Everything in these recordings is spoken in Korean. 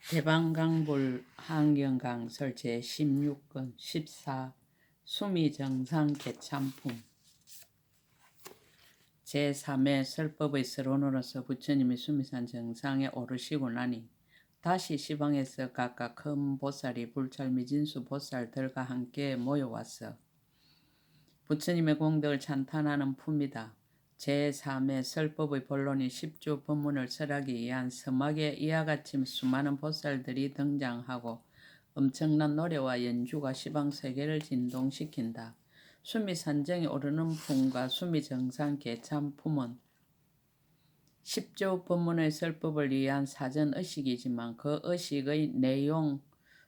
대방강불 한경강설 제16권 14 수미정상 개참품 제3회 설법의 서론으로서 부처님이 수미산 정상에 오르시고 나니 다시 시방에서 각각 큰 보살이 불찰미진수 보살들과 함께 모여왔어. 부처님의 공덕을 찬탄하는 품이다. 제3회 설법의 본론이 10조 법문을 설하기 위한 서막에 이와 같이 수많은 보살들이 등장하고 엄청난 노래와 연주가 시방세계를 진동시킨다. 수미산정에 오르는 품과 수미정상 개참품은 10조 법문의 설법을 위한 사전 의식이지만 그 의식의 내용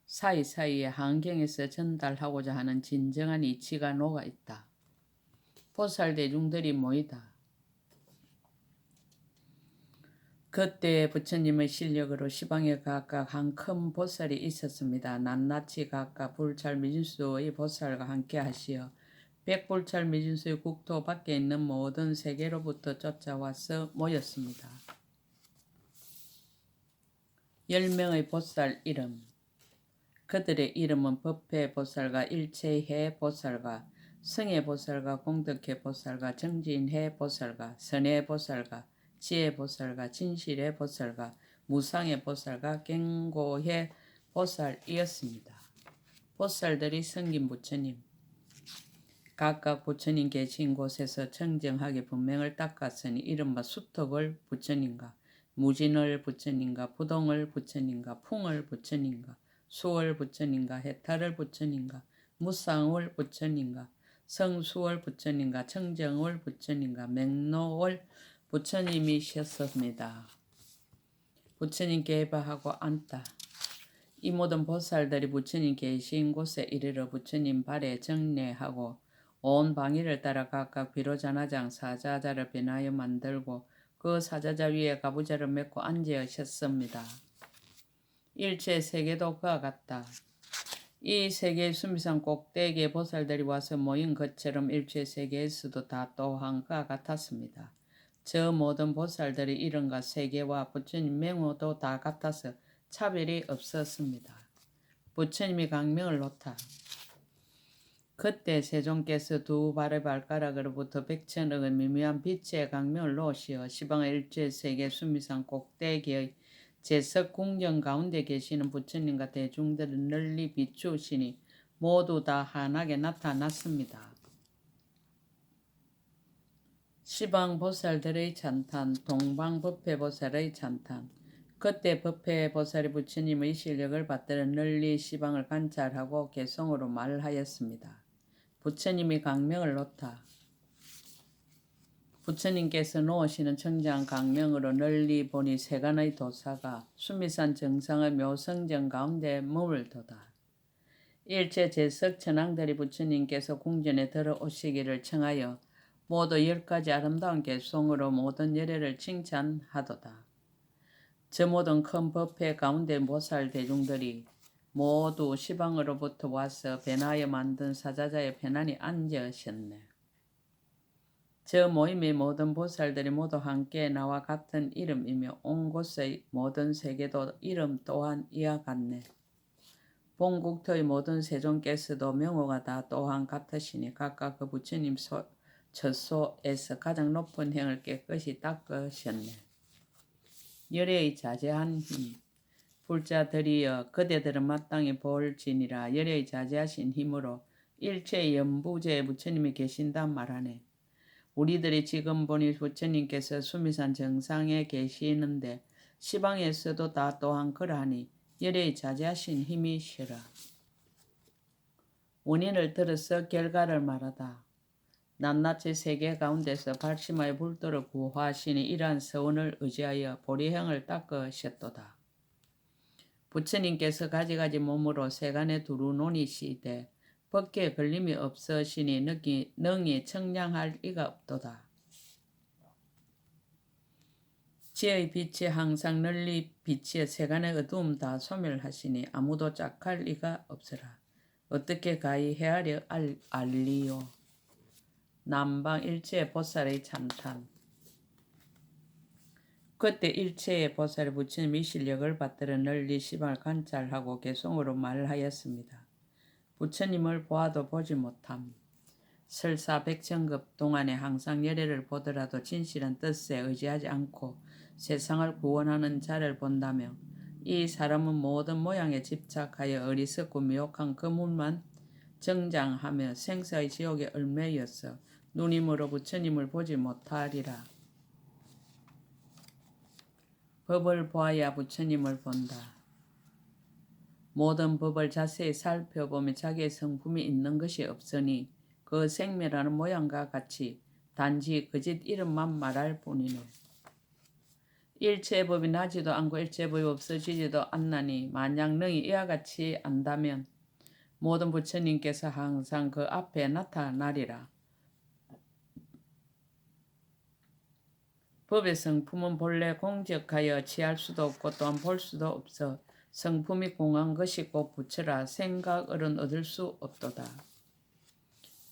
사이사이에 한경에서 전달하고자 하는 진정한 이치가 녹아있다. 보살 대중들이 모이다. 그때 부처님의 실력으로 시방에 각각 한 큰 보살이 있었습니다. 낱낱이 각각 불찰미진수의 보살과 함께 하시어 백불찰미진수의 국토 밖에 있는 모든 세계로부터 쫓아와서 모였습니다. 10명의 보살 이름. 그들의 이름은 법회보살과 일체해보살과 성해보살과 공덕해보살과 정진해보살과 선해보살과 지혜보살과 진실해보살과 무상해보살과 경고해보살이었습니다. 보살들이 섬긴 부처님. 각각 부처님 계신 곳에서 청정하게 분명을 닦았으니 이른바 수턱을 부처님과 무진을 부처님과 부동을 부처님과 풍을 부처님과 수월 부처님과 해탈을 부처님과 무상월 부처님과 성수월 부처님과 청정월 부처님과 맹노월 부처님이셨습니다. 부처님 계바하고 앉다. 이 모든 보살들이 부처님 계신 곳에 이르러 부처님 발에 정례하고 온 방위를 따라 각각 비로자나장 사자자를 변하여 만들고 그 사자자 위에 가부좌를 메고 앉으셨습니다. 일체 세계도 그와 같다. 이 세계의 수미산 꼭대기에 보살들이 와서 모인 것처럼 일체 세계에서도 다 또한 그와 같았습니다. 저 모든 보살들의 이름과 세계와 부처님 명호도 다 같아서 차별이 없었습니다. 부처님이 강명을 놓다. 그때 세종께서 두 발의 발가락으로부터 백천억의 미묘한 빛의 강명을 놓으시어 시방의 일체 세계 수미산 꼭대기의 제석 궁전 가운데 계시는 부처님과 대중들을 널리 비추시니 모두 다 환하게 나타났습니다. 시방 보살들의 찬탄, 동방 법회보살의 찬탄. 그때 법회보살이 부처님의 실력을 받들어 널리 시방을 관찰하고 개성으로 말하였습니다. 부처님이 강명을 놓다. 부처님께서 놓으시는 청장 강명으로 널리 보니 세간의 도사가 수미산 정상의 묘성정 가운데 머물도다. 일체 제석 천왕들이 부처님께서 궁전에 들어오시기를 청하여 모두 10가지 아름다운 개송으로 모든 열애를 칭찬하도다. 저 모든 큰 법회 가운데 보살 대중들이 모두 시방으로부터 와서 변하여 만든 사자자에 편안히 앉으셨네. 저 모임의 모든 보살들이 모두 함께 나와 같은 이름이며 온 곳의 모든 세계도 이름 또한 이와 같네. 본국토의 모든 세종께서도 명호가 다 또한 같으시니 각각 그 부처님 처소에서 가장 높은 행을 깨끗이 닦으셨네. 열애의 자제한 힘. 불자들이여 그대들은 마땅히 볼지니라. 열애의 자제하신 힘으로 일체의 연부제에 부처님이 계신다 말하네. 우리들이 지금 보니 부처님께서 수미산 정상에 계시는데 시방에서도 다 또한 그러하니 열애의 자제하신 힘이시라. 원인을 들어서 결과를 말하다. 낱낱이 세계 가운데서 발심하여 불도를 구하시니 이러한 서원을 의지하여 보리행을 닦으셨도다. 부처님께서 가지가지 몸으로 세간에 두루 논이시되 법계에 걸림이 없으시니 능히 청량할 이가 없도다. 지의 빛이 항상 널리 비치어 세간의 어두움 다 소멸하시니 아무도 짝할 이가 없으라. 어떻게 가히 헤아려 알리요. 남방 일체 보살의 찬탄. 그때 일체의 보살이 부처님의 실력을 받들어 널리 시방을 관찰하고 개송으로 말하였습니다. 부처님을 보아도 보지 못함. 설사 백천급 동안에 항상 열애를 보더라도 진실한 뜻에 의지하지 않고 세상을 구원하는 자를 본다며 이 사람은 모든 모양에 집착하여 어리석고 미혹한 거물만 정장하며 생사의 지옥에 얽매였어 누님으로 부처님을 보지 못하리라. 법을 보아야 부처님을 본다. 모든 법을 자세히 살펴보면 자기의 성품이 있는 것이 없으니 그 생멸하는 모양과 같이 단지 거짓 이름만 말할 뿐이네. 일체의 법이 나지도 않고 일체의 법이 없어지지도 않나니 만약 능히 이와 같이 안다면 모든 부처님께서 항상 그 앞에 나타나리라. 법의 성품은 본래 공적하여 취할 수도 없고 또한 볼 수도 없어 성품이 공한 것이 곧 부처라. 생각으로는 얻을 수 없도다.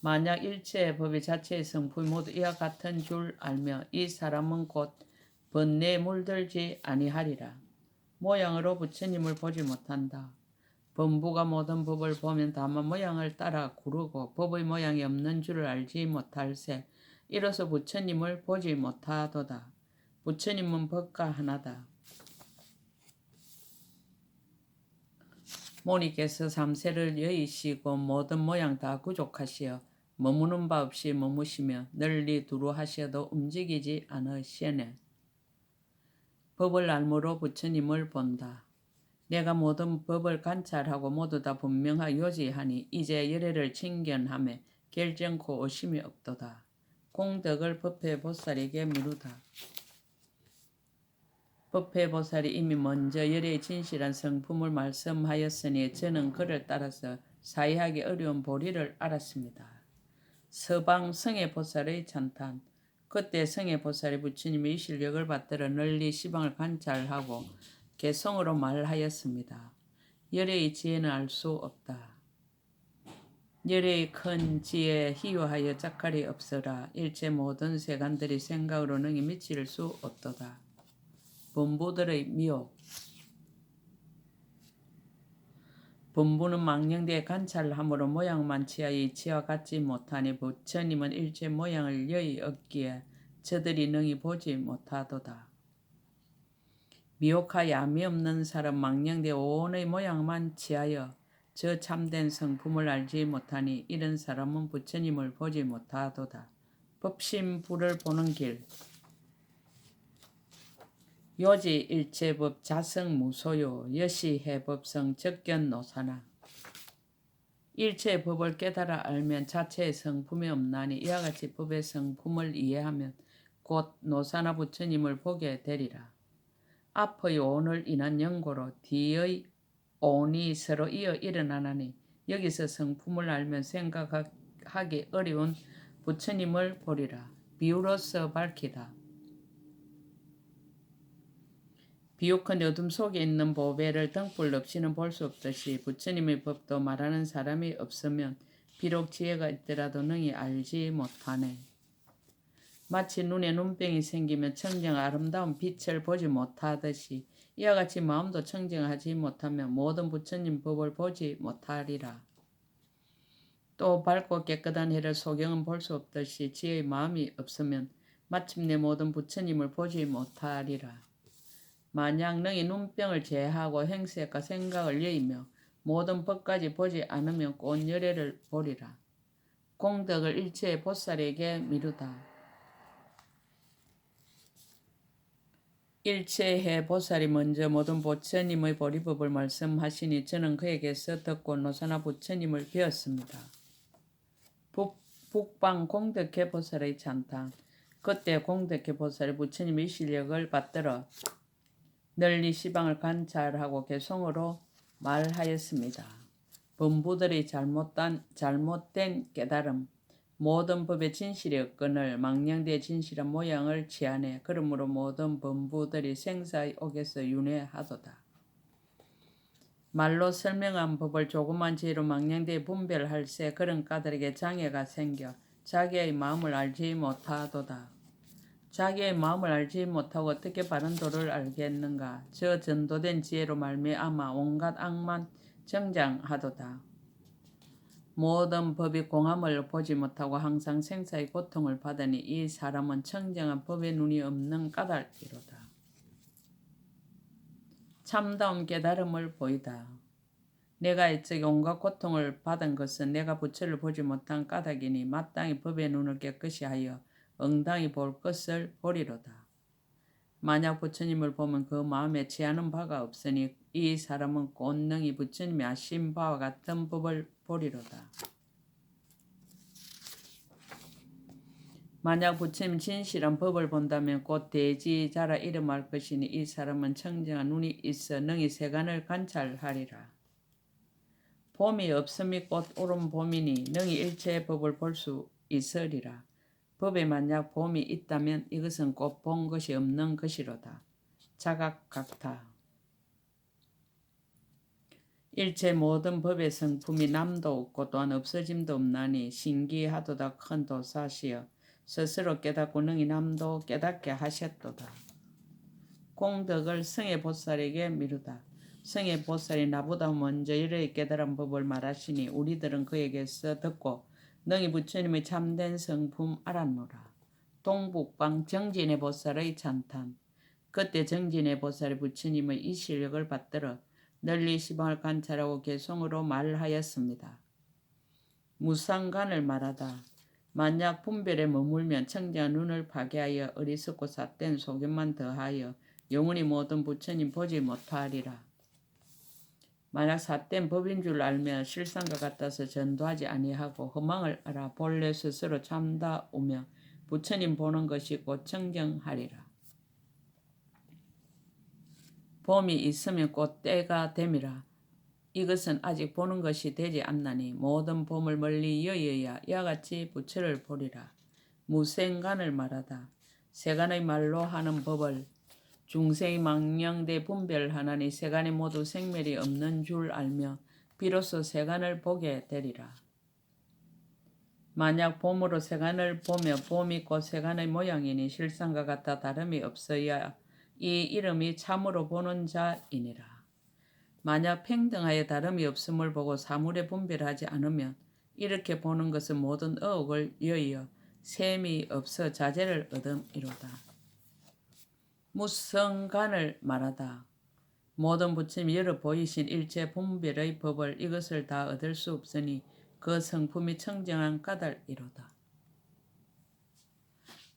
만약 일체의 법의 자체의 성품이 모두 이와 같은 줄 알며 이 사람은 곧 번뇌에 물들지 아니하리라. 모양으로 부처님을 보지 못한다. 범부가 모든 법을 보면 다만 모양을 따라 구르고 법의 모양이 없는 줄을 알지 못할세 이로써 부처님을 보지 못하도다. 부처님은 법과 하나다. 모니께서 삼세를 여의시고 모든 모양 다 구족하시어 머무는 바 없이 머무시며 널리 두루하시어도 움직이지 않으시네. 법을 알므로 부처님을 본다. 내가 모든 법을 관찰하고 모두 다 분명하 요지하니 이제 열애를 칭견하며 결정코 의심이 없도다. 공덕을 법회보살에게 미루다. 법회보살이 이미 먼저 열애의 진실한 성품을 말씀하였으니 저는 그를 따라서 사이하기 어려운 보리를 알았습니다. 서방 성애보살의 찬탄. 그때 성애보살이 부처님의 실력을 받들어 널리 시방을 관찰하고 개성으로 말하였습니다. 열애의 지혜는 알 수 없다. 열애의 큰 지혜에 희유하여 짝갈이 없어라. 일체 모든 세간들이 생각으로 능히 미칠 수 없도다. 범부들의 미혹. 범부는 망령되에 관찰함으로 모양만 취하여 이치와 같지 못하니 부처님은 일체 모양을 여의 없기에 저들이 능히 보지 못하도다. 미혹하 야미 없는 사람 망령되 오온의 모양만 취하여 저 참된 성품을 알지 못하니 이런 사람은 부처님을 보지 못하도다. 법심불을 보는 길. 요지 일체법 자성무소요 여시해법성 적견노사나. 일체의 법을 깨달아 알면 자체의 성품이 없나니 이와 같이 법의 성품을 이해하면 곧 노사나 부처님을 보게 되리라. 앞의 오온을 인한 연고로 뒤의 오온이 서로 이어 일어나나니 여기서 성품을 알면 생각하기 어려운 부처님을 보리라. 비유로서 밝히다. 비옥한 어둠 속에 있는 보배를 등불 없이는 볼 수 없듯이 부처님의 법도 말하는 사람이 없으면 비록 지혜가 있더라도 능히 알지 못하네. 마치 눈에 눈병이 생기면 청정 아름다운 빛을 보지 못하듯이 이와 같이 마음도 청정하지 못하면 모든 부처님 법을 보지 못하리라. 또 밝고 깨끗한 해를 소경은 볼 수 없듯이 지혜의 마음이 없으면 마침내 모든 부처님을 보지 못하리라. 만약 능히 눈병을 제하고 행색과 생각을 여의며 모든 법까지 보지 않으면 곧 열애를 보리라. 공덕을 일체의 보살에게 미루다. 일체의 보살이 먼저 모든 부처님의 보리법을 말씀하시니 저는 그에게서 듣고 노사나 부처님을 배웠습니다. 북방 공덕회 보살의 찬탄. 그때 공덕회 보살이 부처님의 실력을 받들어 널리 시방을 관찰하고 개송으로 말하였습니다. 범부들의 잘못된 깨달음, 모든 법의 진실이 없거늘 망령되의 진실한 모양을 취하네. 그러므로 모든 범부들이 생사의 옥에서 윤회하도다. 말로 설명한 법을 조그만 지혜로 망령되이 분별할세 그런 까들에게 장애가 생겨 자기의 마음을 알지 못하도다. 자기의 마음을 알지 못하고 어떻게 바른 도를 알겠는가. 저 전도된 지혜로 말미암아 온갖 악만 정장하도다. 모든 법이 공함을 보지 못하고 항상 생사의 고통을 받으니 이 사람은 청정한 법의 눈이 없는 까닭이로다. 참다운 깨달음을 보이다. 내가 이쪽에 온갖 고통을 받은 것은 내가 부처를 보지 못한 까닭이니 마땅히 법의 눈을 깨끗이 하여 응당히 볼 것을 보리로다. 만약 부처님을 보면 그 마음에 취하는 바가 없으니 이 사람은 꼰능히 부처님이 하신 바와 같은 법을 보리로다. 만약 부처님 진실한 법을 본다면 곧 대지자라 이름할 것이니 이 사람은 청정한 눈이 있어 능히 세간을 관찰하리라. 봄이 없음이 곧 오른 봄이니 능히 일체의 법을 볼 수 있으리라. 법에 만약 봄이 있다면 이것은 곧 본 것이 없는 것이로다. 자각각타. 일체 모든 법의 성품이 남도 없고 또한 없어짐도 없나니 신기하도다 큰 도사시여 스스로 깨닫고 능히 남도 깨닫게 하셨도다. 공덕을 성의 보살에게 미루다. 성의 보살이 나보다 먼저 이르게 깨달은 법을 말하시니 우리들은 그에게서 듣고 능히 부처님의 참된 성품 알았노라. 동북방 정진의 보살의 찬탄. 그때 정진의 보살이 부처님의 이 실력을 받들어 널리 시방을 관찰하고 개송으로 말하였습니다. 무상간을 말하다. 만약 분별에 머물면 청정한 눈을 파괴하여 어리석고 삿된 소견만 더하여 영원히 모든 부처님 보지 못하리라. 만약 삿된 법인 줄 알면 실상과 같아서 전도하지 아니하고 허망을 알아 본래 스스로 참다우며 부처님 보는 것이 곧 청정하리라. 봄이 있으면 곧 때가 됨이라. 이것은 아직 보는 것이 되지 않나니 모든 봄을 멀리 여여야 이와 같이 부처를 보리라. 무생간을 말하다. 세간의 말로 하는 법을 중생이 망령되 분별하나니 세간이 모두 생멸이 없는 줄 알며 비로소 세간을 보게 되리라. 만약 봄으로 세간을 보며 봄이 곧 세간의 모양이니 실상과 같아 다름이 없어야 이 이름이 참으로 보는 자이니라. 만약 평등하여 다름이 없음을 보고 사물에 분별하지 않으면 이렇게 보는 것은 모든 의혹을 여의어 셈이 없어 자제를 얻음이로다. 무성간을 말하다. 모든 부처님이 열어 보이신 일체 분별의 법을 이것을 다 얻을 수 없으니 그 성품이 청정한 까닭이로다.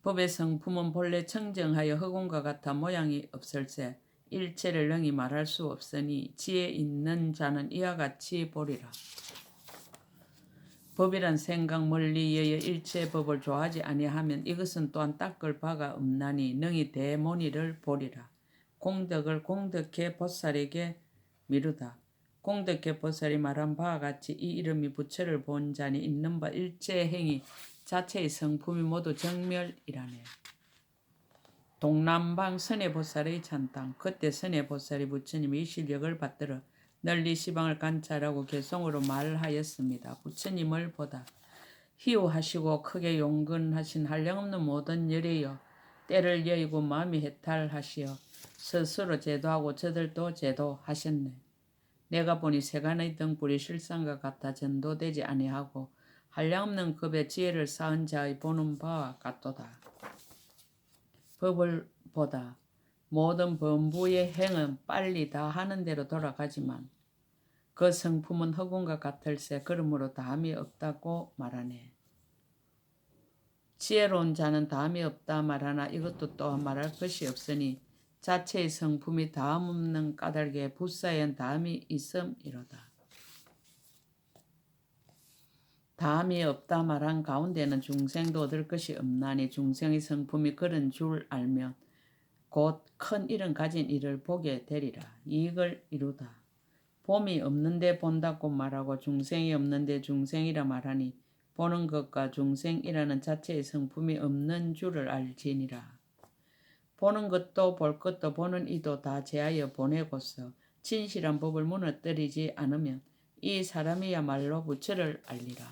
법의 성품은 본래 청정하여 흑운과 같아 모양이 없을세 일체를 능히 말할 수 없으니 지혜 있는 자는 이와 같이 보리라. 법이란 생각 멀리 여여 일체 법을 좋아하지 아니하면 이것은 또한 닦을 바가 없나니 능히 대모니를 보리라. 공덕을 공덕해 보살에게 미루다. 공덕해 보살이 말한 바와 같이 이 이름이 부처를 본 자니 있는 바 일체 행위 자체의 성품이 모두 정멸이라네. 동남방 선해보살의 찬당. 그때 선해보살이 부처님의 실력을 받들어 널리 시방을 관찰하고 개송으로 말하였습니다. 부처님을 보다. 희우하시고 크게 용근하신 한량없는 모든 열애여 때를 여의고 마음이 해탈하시어 스스로 제도하고 저들도 제도하셨네. 내가 보니 세간의 등불이 실상과 같아 전도되지 아니하고 한량없는 급의 지혜를 쌓은 자의 보는 바와 같도다. 법을 보다. 모든 범부의 행은 빨리 다 하는 대로 돌아가지만 그 성품은 허공과 같을세 그러므로 다함이 없다고 말하네. 지혜로운 자는 다함이 없다 말하나 이것도 또한 말할 것이 없으니 자체의 성품이 다함 없는 까닭에 불사엔 다함이 있음이로다. 다함이 없다 말한 가운데는 중생도 얻을 것이 없나니 중생의 성품이 그런 줄 알면 곧 큰 일은 가진 이를 보게 되리라. 이익을 이루다. 봄이 없는데 본다고 말하고 중생이 없는데 중생이라 말하니 보는 것과 중생이라는 자체의 성품이 없는 줄을 알지니라. 보는 것도 볼 것도 보는 이도 다 제하여 보내고서 진실한 법을 무너뜨리지 않으면 이 사람이야말로 부처를 알리라.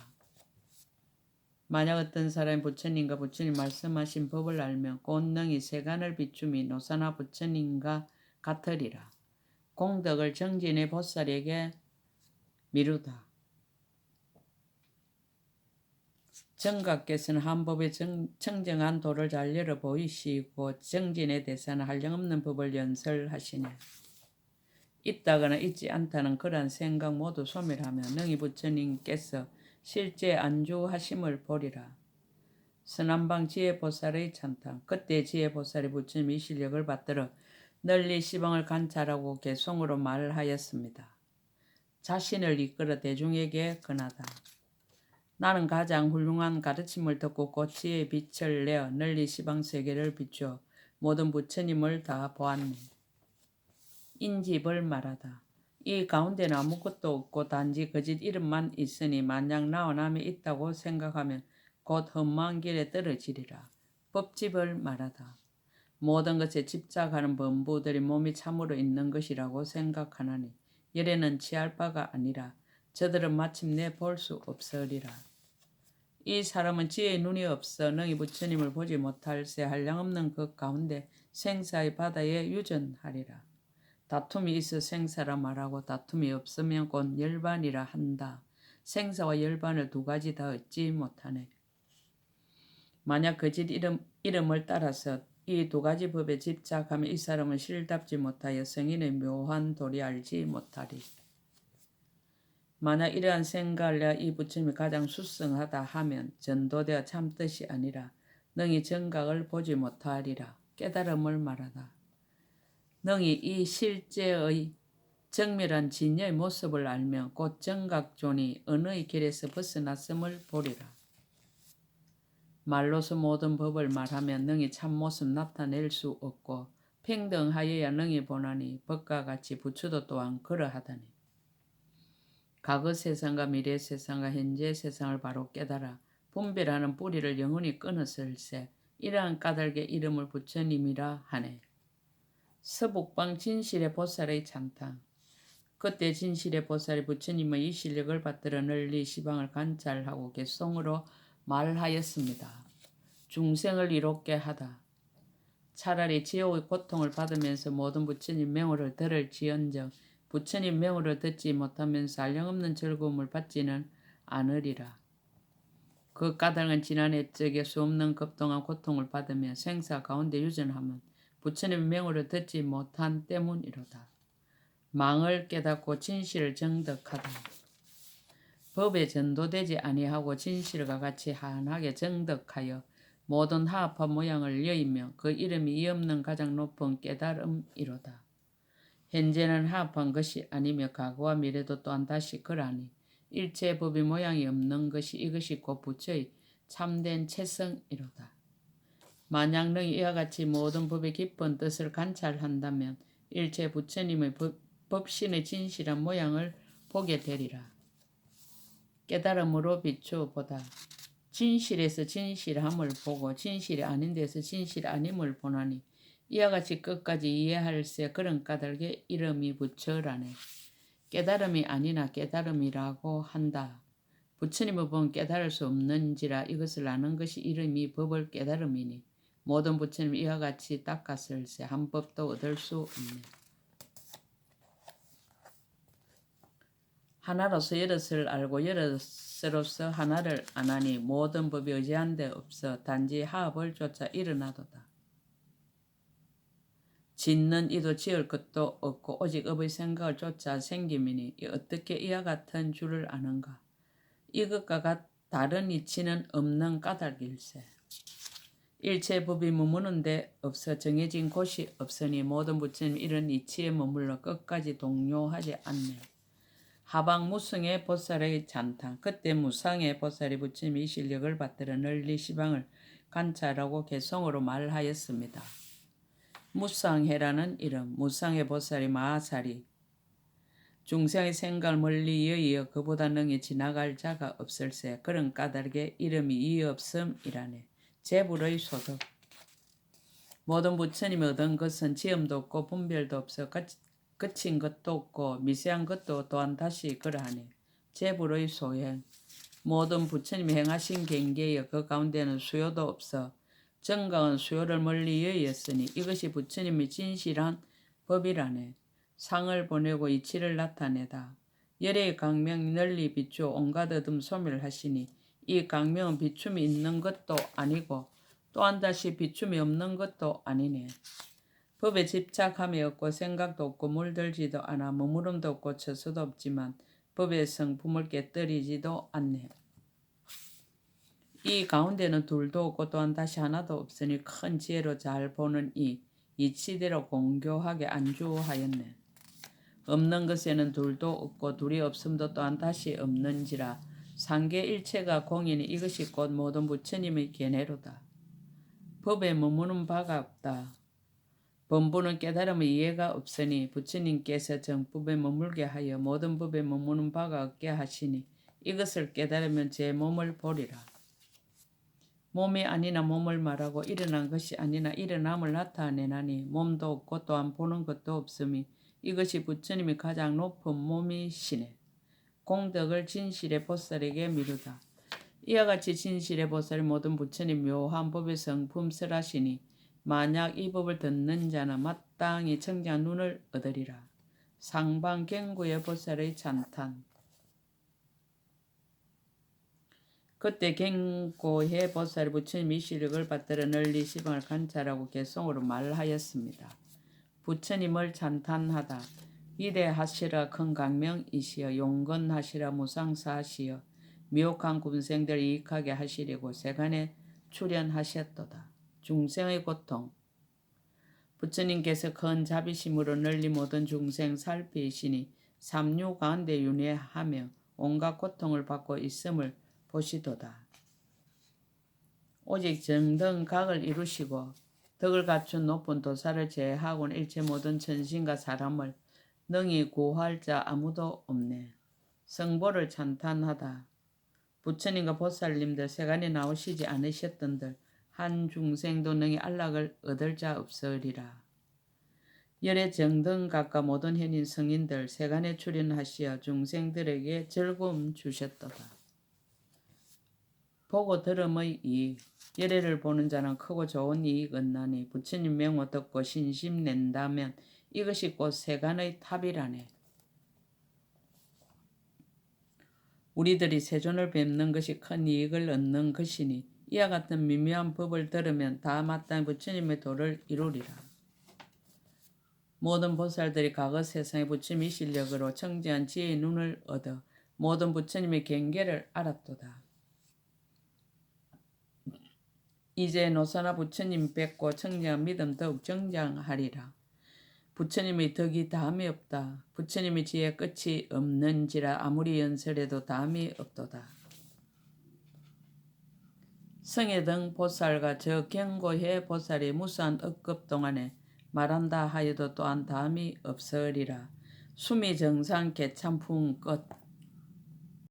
만약 어떤 사람이 부처님과 부처님 말씀하신 법을 알면 곧 능히 세간을 비춤이 노사나 부처님과 같으리라. 공덕을 정진의 보살에게 미루다. 정각께서는 한 법의 청정한 도를 잘 열어 보이시고 정진의 대사는 한량없는 법을 연설하시니 있다거나 있지 않다는 그러한 생각 모두 소멸하며 능히 부처님께서 실제 안주하심을 보리라. 선한방 지혜보살의 찬탄. 그때 지혜보살이 부처님의 실력을 받들어 널리 시방을 관찰하고 개송으로 말하였습니다. 자신을 이끌어 대중에게 권하다. 나는 가장 훌륭한 가르침을 듣고 고치의 빛을 내어 널리 시방 세계를 비추어 모든 부처님을 다 보았네. 인집을 말하다. 이 가운데는 아무것도 없고 단지 거짓 이름만 있으니 만약 나오남이 있다고 생각하면 곧 험한 길에 떨어지리라. 법집을 말하다. 모든 것에 집착하는 범부들이 몸이 참으로 있는 것이라고 생각하나니 열에는 취할 바가 아니라 저들은 마침내 볼 수 없으리라. 이 사람은 지혜의 눈이 없어 능히 부처님을 보지 못할새 한량없는 그 가운데 생사의 바다에 유전하리라. 다툼이 있어 생사라 말하고 다툼이 없으면 곧 열반이라 한다. 생사와 열반을 두 가지 다 얻지 못하네. 만약 거짓 이름을 따라서 이 두 가지 법에 집착하면 이 사람은 실답지 못하여 성인의 묘한 도리 알지 못하리. 만약 이러한 생각을 내어 이 부처님이 가장 수승하다 하면 전도되어 참뜻이 아니라 능히 정각을 보지 못하리라. 깨달음을 말하다. 능히 이 실제의 정밀한 진여의 모습을 알면 곧 정각존이 언어의 길에서 벗어났음을 보리라. 말로서 모든 법을 말하면 능히 참모습 나타낼 수 없고 평등하여야 능히 보나니 법과 같이 부처도 또한 그러하다니. 과거 세상과 미래 세상과 현재 세상을 바로 깨달아 분별하는 뿌리를 영원히 끊었을세 이러한 까닭의 이름을 부처님이라 하네. 서북방 진실의 보살의 찬탄. 그때 진실의 보살이 부처님의 이 실력을 받들어 널리 시방을 관찰하고 개송으로 말하였습니다. 중생을 이롭게 하다. 차라리 지옥의 고통을 받으면서 모든 부처님 명호를 들을지언정 부처님 명호를 듣지 못하면서 한량없는 즐거움을 받지는 않으리라. 그 까닭은 지난 옛적에 수없는 급동한 고통을 받으며 생사 가운데 유전하면 부처님 명호를 듣지 못한 때문이로다. 망을 깨닫고 진실을 정득하다. 법에 전도되지 아니하고 진실과 같이 한하게 정득하여 모든 하합한 모양을 여의며 그 이름이 이 없는 가장 높은 깨달음이로다. 현재는 하합한 것이 아니며 과거와 미래도 또한 다시 그러하니 일체 법이 모양이 없는 것이 이것이 곧 부처의 참된 체성이로다. 만약 능히 이와 같이 모든 법의 깊은 뜻을 관찰한다면 일체 부처님의 법신의 진실한 모양을 보게 되리라. 깨달음으로 비추어보다. 진실에서 진실함을 보고 진실이 아닌 데서 진실 아님을 보나니 이와 같이 끝까지 이해할세 그런 까닭의 이름이 부처라네. 깨달음이 아니나 깨달음이라고 한다. 부처님의 법은 깨달을 수 없는지라 이것을 아는 것이 이름이 법을 깨달음이니 모든 부처님 이와 같이 닦았을세 한 법도 얻을 수 없네. 하나로서 여럿을 알고 여럿으로서 하나를 안하니 모든 법이 의지한 데 없어 단지 하합을 쫓아 일어나도다. 짓는 이도 지을 것도 없고 오직 업의 생각을 쫓아 생김이니 어떻게 이와 같은 줄을 아는가. 이것과 다른 이치는 없는 까닭일세. 일체 법이 머무는 데 없어 정해진 곳이 없으니 모든 부처님 이런 이치에 머물러 끝까지 동요하지 않네. 하방 무성의 보살의 찬탄. 그때 무상의 보살이 부처님이 실력을 받들어 널리 시방을 관찰하고 개송으로 말하였습니다. 무상해라는 이름, 무상의 보살이 마하살이 중생의 생각을 멀리 여의어 그보다 능히 지나갈 자가 없을세 그런 까닭의 이름이 이 없음이라네. 재불의 소득. 모든 부처님이 얻은 것은 지음도 없고 분별도 없어 거친 것도 없고 미세한 것도 또한 다시 그러하니 재불의 소행. 모든 부처님이 행하신 경계여 그 가운데는 수요도 없어 정강은 수요를 멀리 여의었으니 이것이 부처님의 진실한 법이라네. 상을 보내고 이치를 나타내다. 열의 강명이 널리 비추어 온갖 어둠 소멸하시니 이 강명은 비춤이 있는 것도 아니고 또한 다시 비춤이 없는 것도 아니네. 법에 집착함이 없고 생각도 없고 물들지도 않아 머무름도 없고 처소도 없지만 법의 성품을 깨뜨리지도 않네. 이 가운데는 둘도 없고 또한 다시 하나도 없으니 큰 지혜로 잘 보는 이치대로 공교하게 안주하였네. 없는 것에는 둘도 없고 둘이 없음도 또한 다시 없는지라 상계 일체가 공이니 이것이 곧 모든 부처님의 견해로다. 법에 머무는 바가 없다. 범부는 깨달음의 이해가 없으니 부처님께서 정법에 머물게 하여 모든 법에 머무는 바가 없게 하시니 이것을 깨달으면 제 몸을 보리라. 몸이 아니나 몸을 말하고 일어난 것이 아니나 일어남을 나타내나니 몸도 없고 또한 보는 것도 없음이 이것이 부처님이 가장 높은 몸이시네. 공덕을 진실의 보살에게 미루다. 이와 같이 진실의 보살이 모든 부처님 묘한 법의 성품설하시니 만약 이 법을 듣는 자는 마땅히 청정한 눈을 얻으리라. 상방경구의 보살의 찬탄. 그때 경고해 보살이 부처님의 시력을 받들어 널리 시방을 관찰하고 개성으로 말하였습니다. 부처님을 찬탄하다. 위대하시라 큰 강명이시여 용건하시라 무상사하시여 미혹한 군생들 이익하게 하시려고 세간에 출현하셨도다. 중생의 고통. 부처님께서 큰 자비심으로 널리 모든 중생 살피시니 삼류 가운데 윤회하며 온갖 고통을 받고 있음을 보시도다. 오직 정등각을 이루시고 덕을 갖춘 높은 도사를 제외하고는 일체 모든 천신과 사람을 능히 구할 자 아무도 없네. 성보를 찬탄하다. 부처님과 보살님들 세간에 나오시지 않으셨던들 한 중생도 능히 안락을 얻을 자 없으리라. 열의 정등각과 모든 현인 성인들 세간에 출현하시어 중생들에게 즐거움 주셨도다. 보고 들음의 이익. 열애를 보는 자는 크고 좋은 이익 얻나니 부처님 명호 듣고 신심 낸다면 이것이 곧 세간의 탑이라네. 우리들이 세존을 뵙는 것이 큰 이익을 얻는 것이니 이와 같은 미묘한 법을 들으면 다 마땅히 부처님의 도를 이루리라. 모든 보살들이 과거 세상의 부처님의 실력으로 청지한 지혜의 눈을 얻어 모든 부처님의 경계를 알았도다. 이제 노사나 부처님 뵙고 청정한 믿음 더욱 정장하리라. 부처님의 덕이 다음이 없다. 부처님의 지혜 끝이 없는지라 아무리 연설해도 다음이 없도다. 성애 등 보살과 저 경고해 보살이 무수한 억급 동안에 말한다 하여도 또한 다음이 없으리라. 수미 정상 개참풍 끝.